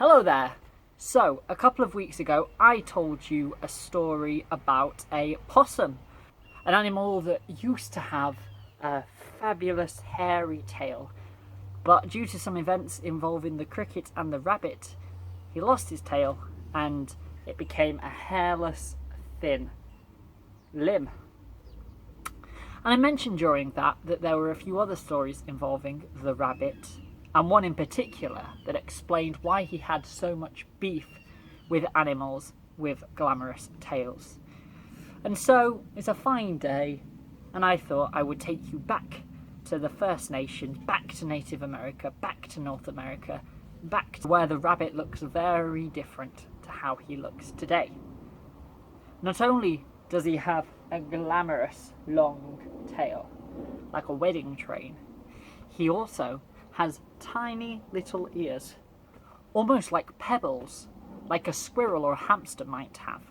Hello there! So, a couple of weeks ago I told you a story about a possum, an animal that used to have a fabulous hairy tail, but due to some events involving the cricket and the rabbit, he lost his tail and it became a hairless, thin limb. And I mentioned during that there were a few other stories involving the rabbit, and one in particular that explained why he had so much beef with animals with glamorous tails. And so it's a fine day, and I thought I would take you back to the First Nations, back to Native America, back to North America, back to where the rabbit looks very different to how he looks today. Not only does he have a glamorous long tail, like a wedding train, he also has tiny little ears, almost like pebbles, like a squirrel or a hamster might have.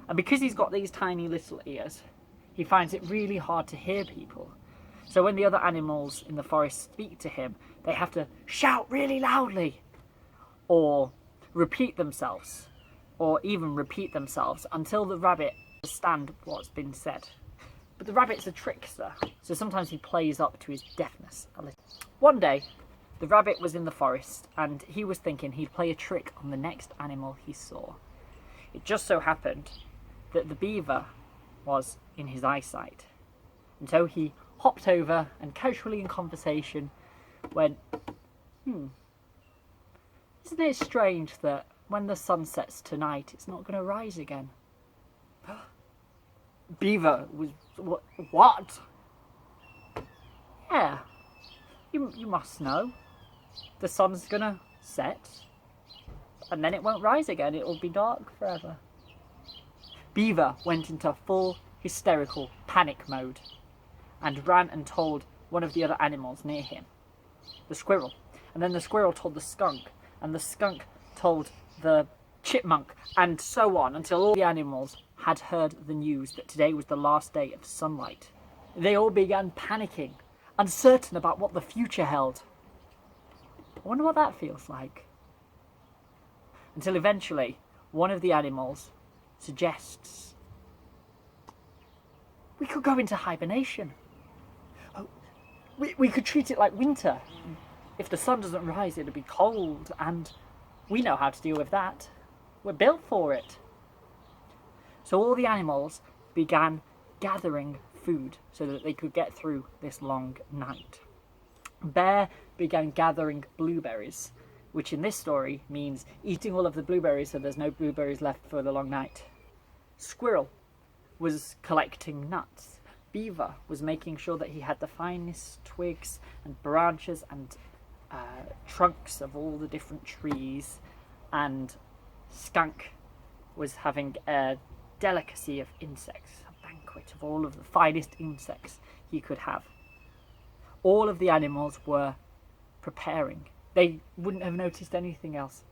And because he's got these tiny little ears, he finds it really hard to hear people. So when the other animals in the forest speak to him, they have to shout really loudly, or repeat themselves, or even repeat themselves until the rabbit understands what's been said. But the rabbit's a trickster, so sometimes he plays up to his deafness a little. One day, the rabbit was in the forest and he was thinking he'd play a trick on the next animal he saw. It just so happened that the beaver was in his eyesight. And so he hopped over and casually in conversation went, Isn't it strange that when the sun sets tonight, it's not going to rise again? Beaver was, what? Yeah, you must know. The sun's going to set, and then it won't rise again. It will be dark forever. Beaver went into full hysterical panic mode and ran and told one of the other animals near him, the squirrel. And then the squirrel told the skunk, and the skunk told the chipmunk, and so on until all the animals had heard the news that today was the last day of sunlight. They all began panicking, uncertain about what the future held. I wonder what that feels like. Until eventually, one of the animals suggests, we could go into hibernation. Oh, we could treat it like winter. If the sun doesn't rise, it'll be cold, and we know how to deal with that. We're built for it. So all the animals began gathering food so that they could get through this long night. Bear began gathering blueberries, which in this story means eating all of the blueberries so there's no blueberries left for the long night. Squirrel was collecting nuts. Beaver was making sure that he had the finest twigs and branches and trunks of all the different trees, and Skunk was having a delicacy of insects, a banquet of all of the finest insects he could have. All of the animals were preparing. They wouldn't have noticed anything else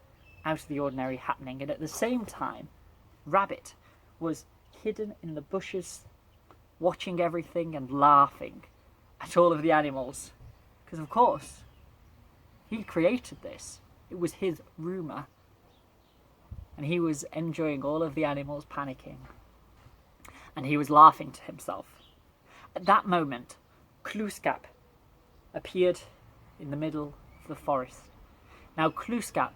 out of the ordinary happening, and at the same time, Rabbit was hidden in the bushes, watching everything and laughing at all of the animals. Because of course, he created this. It was his rumour. And he was enjoying all of the animals panicking. And he was laughing to himself. At that moment, Kluskap appeared in the middle of the forest. Now, Kluskap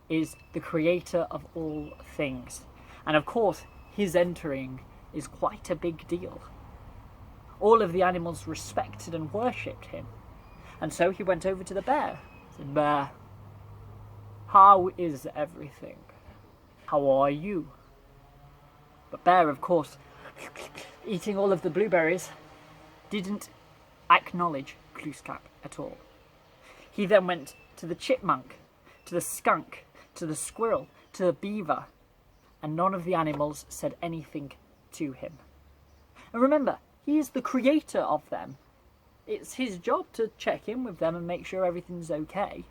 is the creator of all things. And of course, his entering is quite a big deal. All of the animals respected and worshipped him. And so he went over to the bear. He said, Bear, how is everything? How are you? But Bear, of course, eating all of the blueberries, didn't acknowledge Kluskap at all. He then went to the chipmunk, to the skunk, to the squirrel, to the beaver, and none of the animals said anything to him. And remember, he is the creator of them. It's his job to check in with them and make sure everything's okay.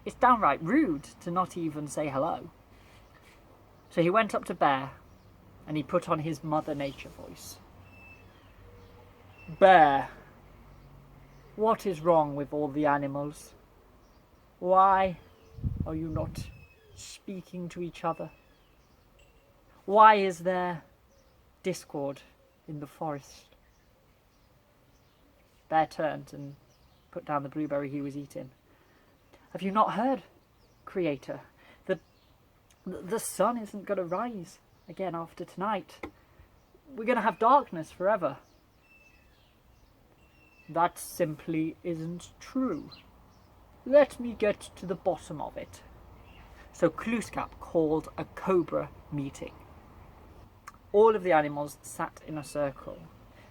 It's downright rude to not even say hello. So he went up to Bear and he put on his Mother Nature voice. Bear, what is wrong with all the animals? Why are you not speaking to each other? Why is there discord in the forest? Bear turned and put down the blueberry he was eating. Have you not heard, Creator? The sun isn't going to rise again after tonight. We're going to have darkness forever. That simply isn't true. Let me get to the bottom of it. So Kluskap called a cobra meeting. All of the animals sat in a circle.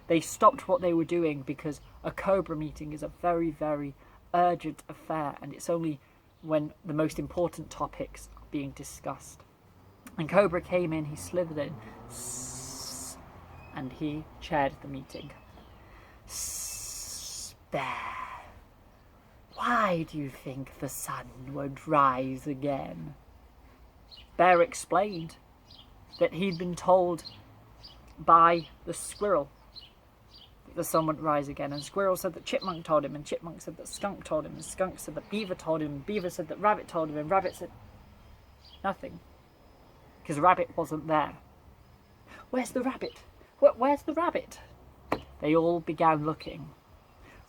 They stopped what they were doing because a cobra meeting is a very, very urgent affair, and it's only when the most important topics are being discussed. And Cobra came in, he slithered in, and he chaired the meeting. Bear, why do you think the sun won't rise again? Bear explained that he'd been told by the squirrel that the sun wouldn't rise again, and Squirrel said that Chipmunk told him, and Chipmunk said that Skunk told him, and Skunk said that Beaver told him, and Beaver said that Rabbit told him, and Rabbit said nothing, because Rabbit wasn't there. Where's the rabbit? Where's the rabbit? They all began looking.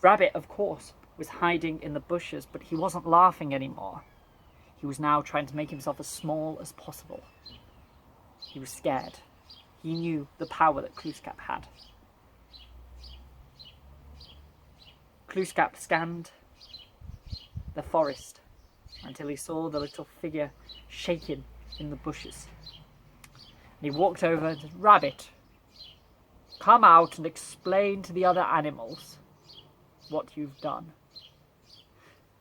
Rabbit, of course, was hiding in the bushes, but he wasn't laughing anymore. He was now trying to make himself as small as possible. He was scared. He knew the power that Kluskap had. Kluskap scanned the forest until he saw the little figure shaking in the bushes. And he walked over and said, Rabbit, come out and explain to the other animals what you've done.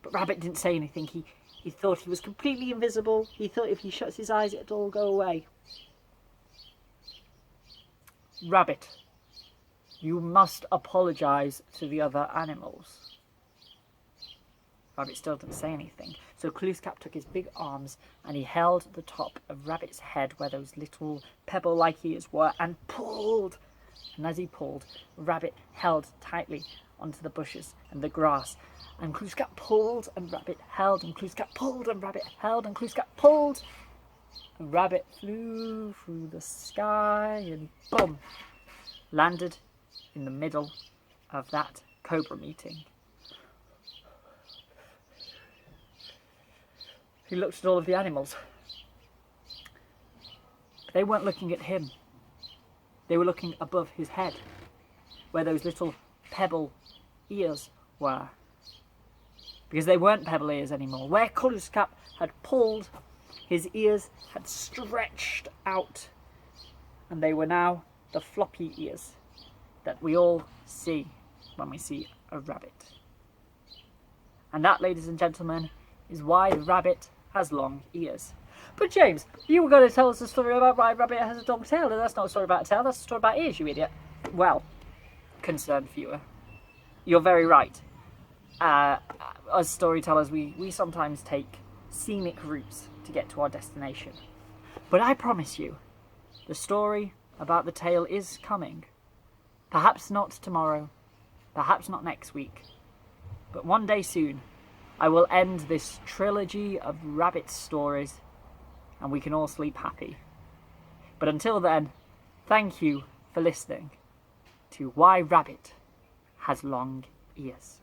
But Rabbit didn't say anything. He thought he was completely invisible. He thought if he shuts his eyes, it'd all go away. Rabbit, you must apologise to the other animals. Rabbit still didn't say anything. So Kluskap took his big arms and he held the top of Rabbit's head where those little pebble-like ears were and pulled. And as he pulled, Rabbit held tightly onto the bushes and the grass. And Kluskap pulled and Rabbit held, and Kluskap pulled and Rabbit held, and Kluskap pulled. And Rabbit flew through the sky and boom, landed in the middle of that cobra meeting. He looked at all of the animals. But they weren't looking at him. They were looking above his head, where those little pebble ears were. Because they weren't pebble ears anymore. Where Kluskap had pulled, his ears had stretched out, and they were now the floppy ears that we all see when we see a rabbit. And that, ladies and gentlemen, is why the rabbit has long ears. But James, you were going to tell us a story about why a rabbit has a long tail, and that's not a story about a tail, that's a story about ears, you idiot. Well, concerned viewer, you're very right. As storytellers, we sometimes take scenic routes to get to our destination. But I promise you, the story about the tail is coming. Perhaps not tomorrow, perhaps not next week, but one day soon, I will end this trilogy of rabbit stories and we can all sleep happy. But until then, thank you for listening to Why Rabbit Has Long Ears.